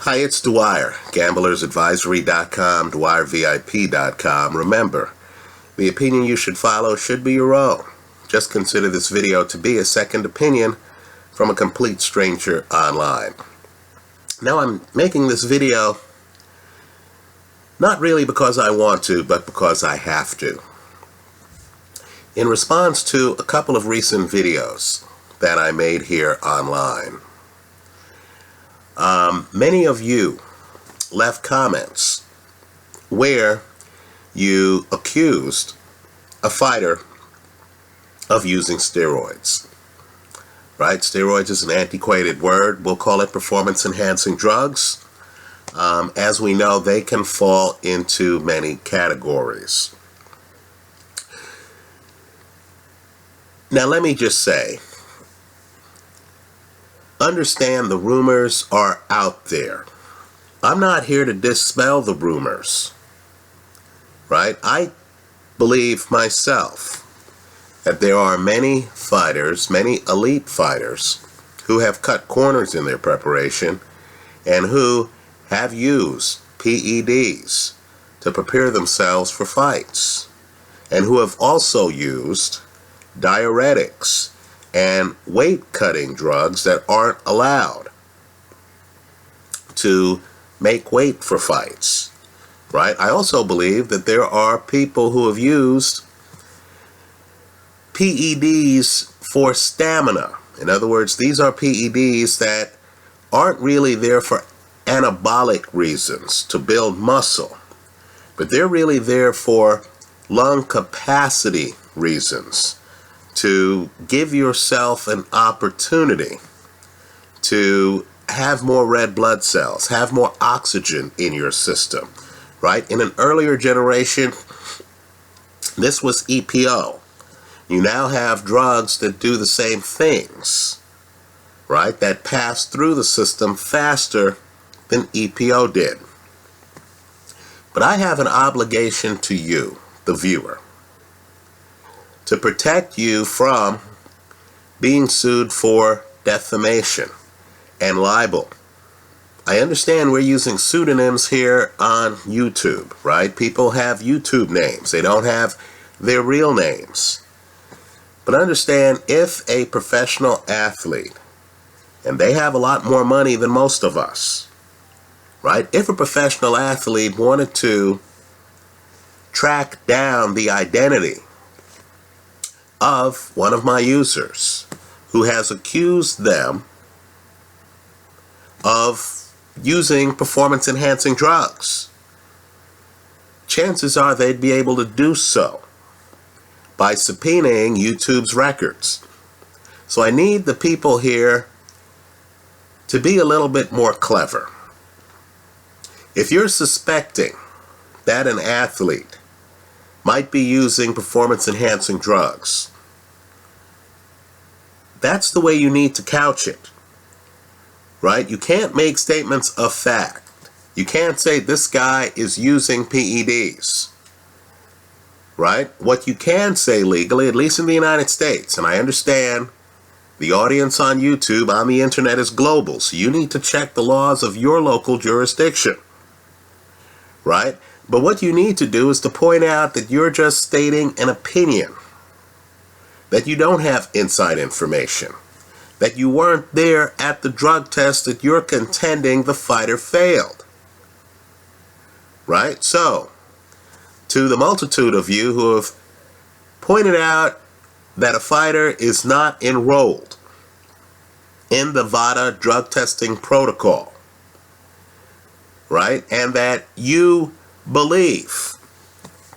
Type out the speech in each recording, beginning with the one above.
Hi, it's Dwyer, gamblersadvisory.com, dwyervip.com. Remember, the opinion you should follow should be your own. Just consider this video to be a second opinion from a complete stranger online. Now, I'm making this video not really because I want to, but because I have to. In response to a couple of recent videos that I made here online, many of you left comments where you accused a fighter of using steroids. Right? Steroids is an antiquated word. We'll call it performance-enhancing drugs. As we know, they can fall into many categories. Now, let me just say, understand the rumors are out there. I'm not here to dispel the rumors, right? I believe myself that there are many fighters, many elite fighters, who have cut corners in their preparation and who have used PEDs to prepare themselves for fights, and who have also used diuretics and weight-cutting drugs that aren't allowed to make weight for fights, right? I also believe that there are people who have used PEDs for stamina. In other words, these are PEDs that aren't really there for anabolic reasons, to build muscle, but they're really there for lung capacity reasons, to give yourself an opportunity to have more red blood cells, have more oxygen in your system, right? In an earlier generation, this was EPO. You now have drugs that do the same things, right? That pass through the system faster than EPO did. But I have an obligation to you, the viewer, to protect you from being sued for defamation and libel. I understand we're using pseudonyms here on YouTube, right? People have YouTube names. They don't have their real names. But understand, if a professional athlete, and they have a lot more money than most of us, right? If a professional athlete wanted to track down the identity of one of my users who has accused them of using performance-enhancing drugs, chances are they'd be able to do so by subpoenaing YouTube's records. So I need the people here to be a little bit more clever. If you're suspecting that an athlete might be using performance-enhancing drugs, that's the way you need to couch it, right? You can't make statements of fact. You can't say this guy is using PEDs, right? What you can say legally, at least in the United States, and I understand the audience on YouTube, on the internet, is global, so you need to check the laws of your local jurisdiction, right? But what you need to do is to point out that you're just stating an opinion, that you don't have inside information, that you weren't there at the drug test that you're contending the fighter failed, right? So, to the multitude of you who have pointed out that a fighter is not enrolled in the VADA drug testing protocol, right? And that you believe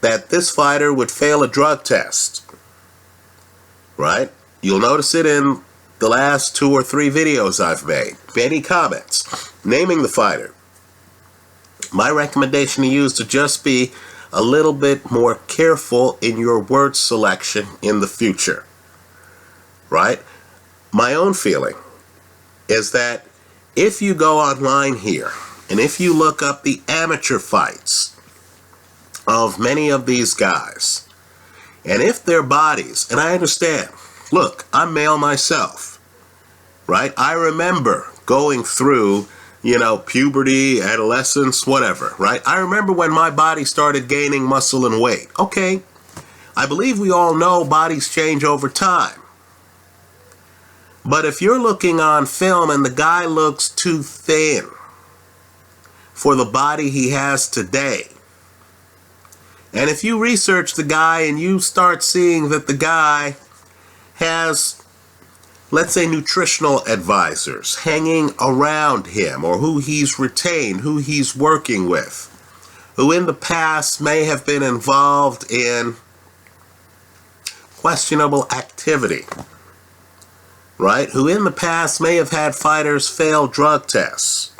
that this fighter would fail a drug test, right? You'll notice it in the last 2 or 3 videos I've made. Many comments naming the fighter. My recommendation to you is to just be a little bit more careful in your word selection in the future, right? My own feeling is that if you go online here and if you look up the amateur fights of many of these guys, and if their bodies, and I understand, look, I'm male myself, right? I remember going through puberty, adolescence, whatever, right? I remember when my body started gaining muscle and weight. Okay, I believe we all know bodies change over time. But if you're looking on film and the guy looks too thin for the body he has today, and if you research the guy and you start seeing that the guy has, let's say, nutritional advisors hanging around him, or who he's retained, who he's working with, who in the past may have been involved in questionable activity, right? Who in the past may have had fighters fail drug tests.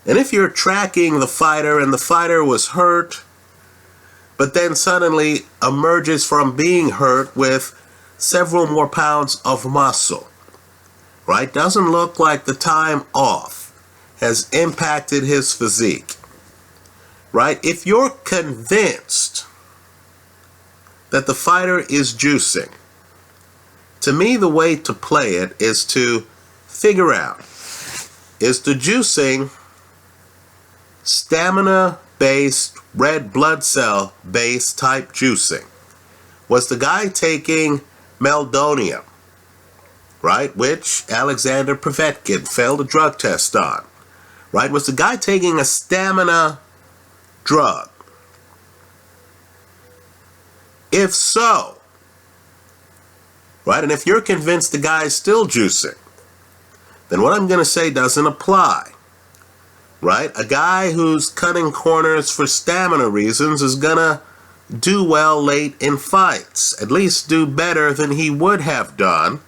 And if you're tracking the fighter and the fighter was hurt, but then suddenly emerges from being hurt with several more pounds of muscle, right? Doesn't look like the time off has impacted his physique, right? If you're convinced that the fighter is juicing, to me the way to play it is to figure out, is the juicing stamina-based, red blood cell-based type juicing? Was the guy taking meldonium, right, which Alexander Povetkin failed a drug test on, right? Was the guy taking a stamina drug? If so, right, and if you're convinced the guy's still juicing, then what I'm going to say doesn't apply, right? A guy who's cutting corners for stamina reasons is going to do well late in fights, at least do better than he would have done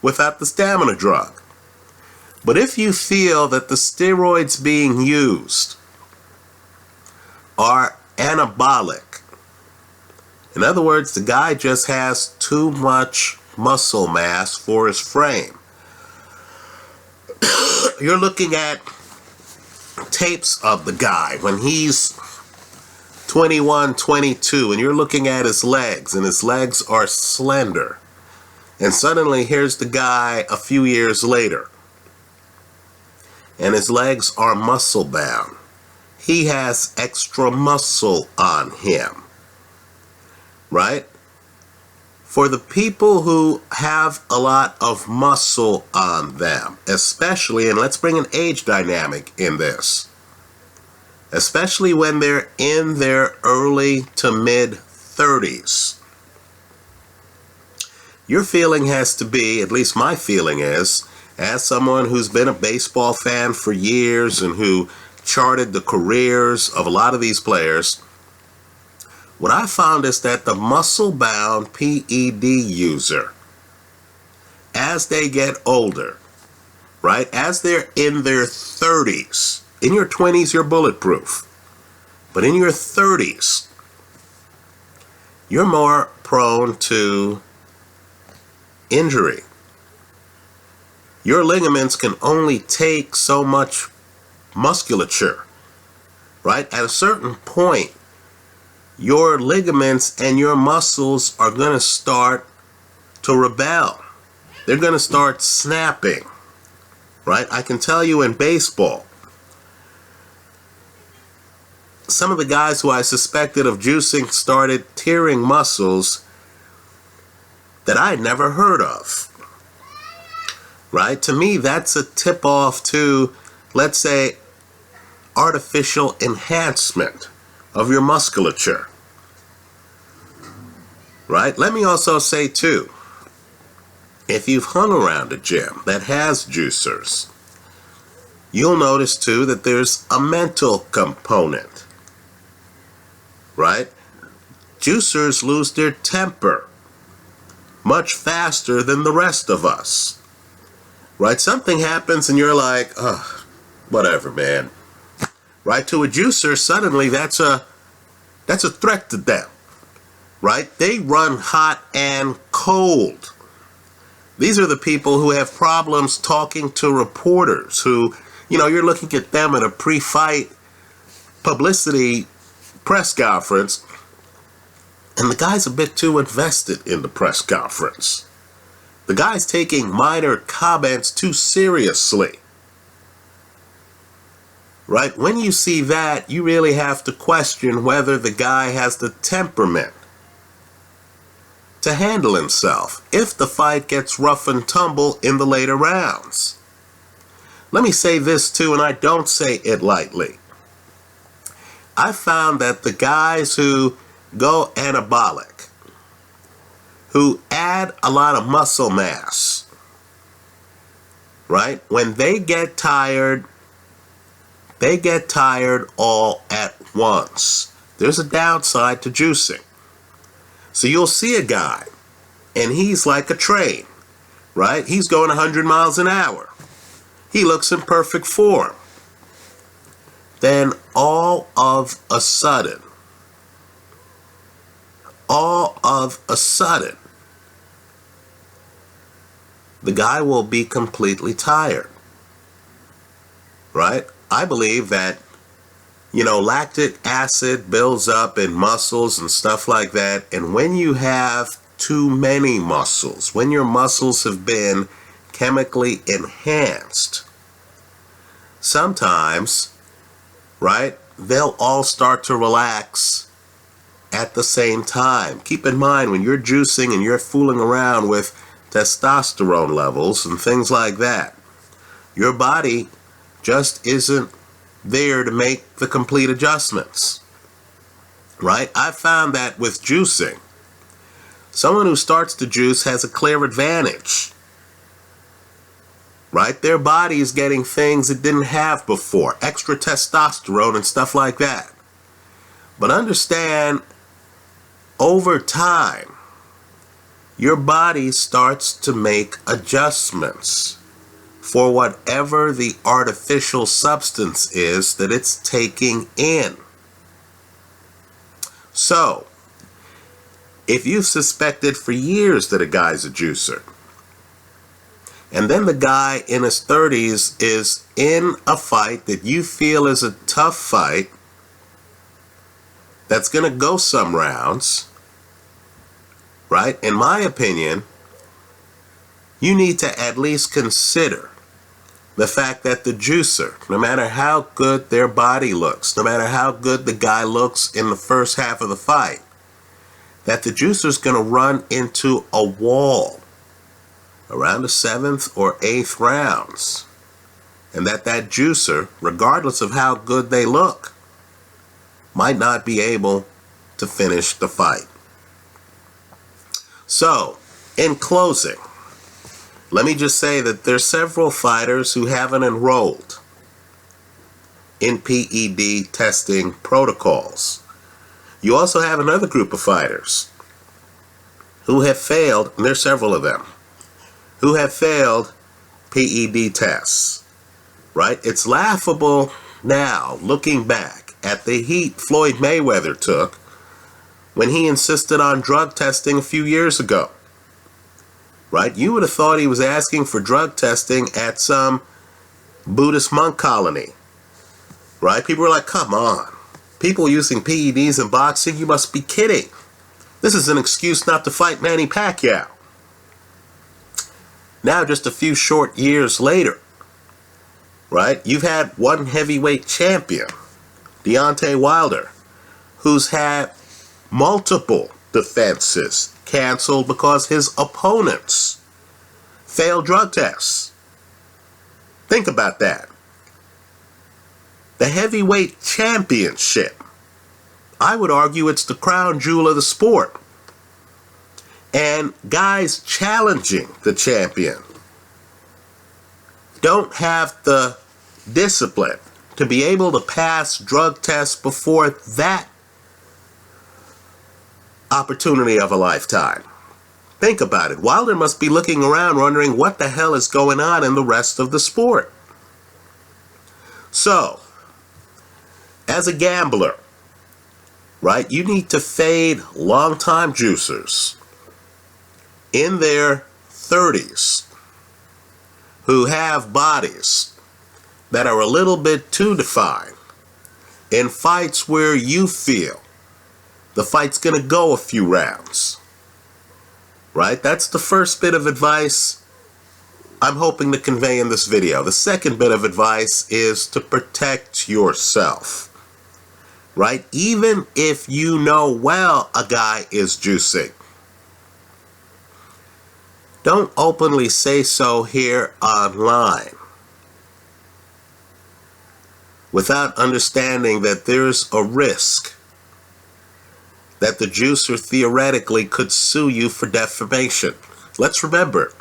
without the stamina drug. But if you feel that the steroids being used are anabolic, in other words, the guy just has too much muscle mass for his frame, you're looking at tapes of the guy when he's 21, 22, and you're looking at his legs, and his legs are slender. And suddenly here's the guy a few years later, and his legs are muscle bound. He has extra muscle on him, right? For the people who have a lot of muscle on them, especially, and let's bring an age dynamic in this, especially when they're in their early to mid 30s, your feeling has to be, at least my feeling is, as someone who's been a baseball fan for years and who charted the careers of a lot of these players, what I found is that the muscle-bound PED user, as they get older, right, as they're in their 30s, in your 20s you're bulletproof, but in your 30s, you're more prone to injury. Your ligaments can only take so much musculature, right? At a certain point, your ligaments and your muscles are going to start to rebel. They're going to start snapping, right? I can tell you in baseball, some of the guys who I suspected of juicing started tearing muscles that I'd never heard of, right? To me, that's a tip-off to, let's say, artificial enhancement of your musculature, right? Let me also say, too, if you've hung around a gym that has juicers, you'll notice, too, that there's a mental component, right? Juicers lose their temper much faster than the rest of us, right? Something happens and you're like, oh, whatever, man. Right? To a juicer, suddenly that's a threat to them, right? They run hot and cold. These are the people who have problems talking to reporters, who, you're looking at them at a pre-fight publicity press conference, and the guy's a bit too invested in the press conference. The guy's taking minor comments too seriously. right? When you see that, you really have to question whether the guy has the temperament to handle himself if the fight gets rough and tumble in the later rounds. Let me say this too, and I don't say it lightly. I found that the guys who go anabolic, who add a lot of muscle mass, right? When they get tired all at once. There's a downside to juicing. So you'll see a guy, and he's like a train, right? He's going 100 miles an hour. He looks in perfect form. Then all of a sudden, the guy will be completely tired, right? I believe that, lactic acid builds up in muscles and stuff like that. And when you have too many muscles, when your muscles have been chemically enhanced, sometimes, right, they'll all start to relax at the same time. Keep in mind, when you're juicing and you're fooling around with testosterone levels and things like that, your body just isn't there to make the complete adjustments, right? I found that with juicing, someone who starts to juice has a clear advantage, right? Their body is getting things it didn't have before, extra testosterone and stuff like that. But understand, over time, your body starts to make adjustments for whatever the artificial substance is that it's taking in. So, if you've suspected for years that a guy's a juicer, and then the guy in his 30s is in a fight that you feel is a tough fight, that's going to go some rounds, right? In my opinion, you need to at least consider the fact that the juicer, no matter how good their body looks, no matter how good the guy looks in the first half of the fight, that the juicer's going to run into a wall around the 7th or 8th rounds. And that juicer, regardless of how good they look, might not be able to finish the fight. So, in closing, let me just say that there's several fighters who haven't enrolled in PED testing protocols. You also have another group of fighters who have failed, and there's several of them, who have failed PED tests, right? It's laughable now, looking back at the heat Floyd Mayweather took when he insisted on drug testing a few years ago. Right? You would have thought he was asking for drug testing at some Buddhist monk colony. Right? People were like, come on. People using PEDs in boxing? You must be kidding. This is an excuse not to fight Manny Pacquiao. Now, just a few short years later, right? You've had one heavyweight champion, Deontay Wilder, who's had multiple defenses canceled because his opponents failed drug tests. Think about that. The heavyweight championship, I would argue it's the crown jewel of the sport. And guys challenging the champion don't have the discipline to be able to pass drug tests before that opportunity of a lifetime. Think about it. Wilder must be looking around wondering what the hell is going on in the rest of the sport. So, as a gambler, right, you need to fade long-time juicers in their 30s who have bodies that are a little bit too defined in fights where you feel the fight's going to go a few rounds, right? That's the first bit of advice I'm hoping to convey in this video. The second bit of advice is to protect yourself, right? Even if you know well a guy is juicing, don't openly say so here online without understanding that there's a risk that the juicer theoretically could sue you for defamation. Let's remember,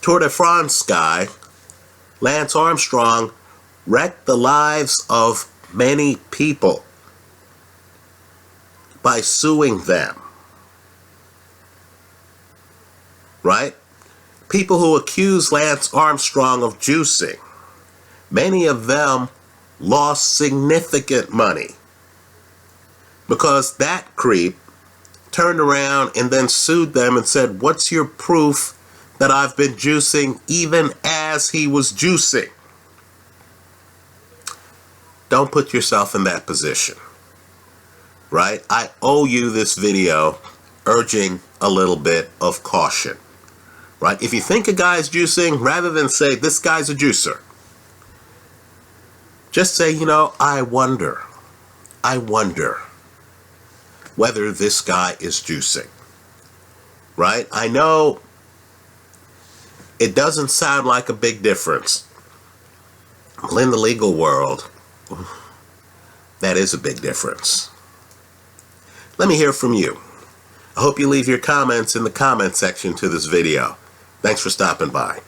Tour de France guy, Lance Armstrong, wrecked the lives of many people by suing them. Right? People who accuse Lance Armstrong of juicing, many of them lost significant money because that creep turned around and then sued them and said, "What's your proof that I've been juicing even as he was juicing?" Don't put yourself in that position, right? I owe you this video urging a little bit of caution, right? If you think a guy's juicing, rather than say, "This guy's a juicer," just say, I wonder whether this guy is juicing, right? I know it doesn't sound like a big difference. Well, in the legal world, that is a big difference. Let me hear from you. I hope you leave your comments in the comment section to this video. Thanks for stopping by.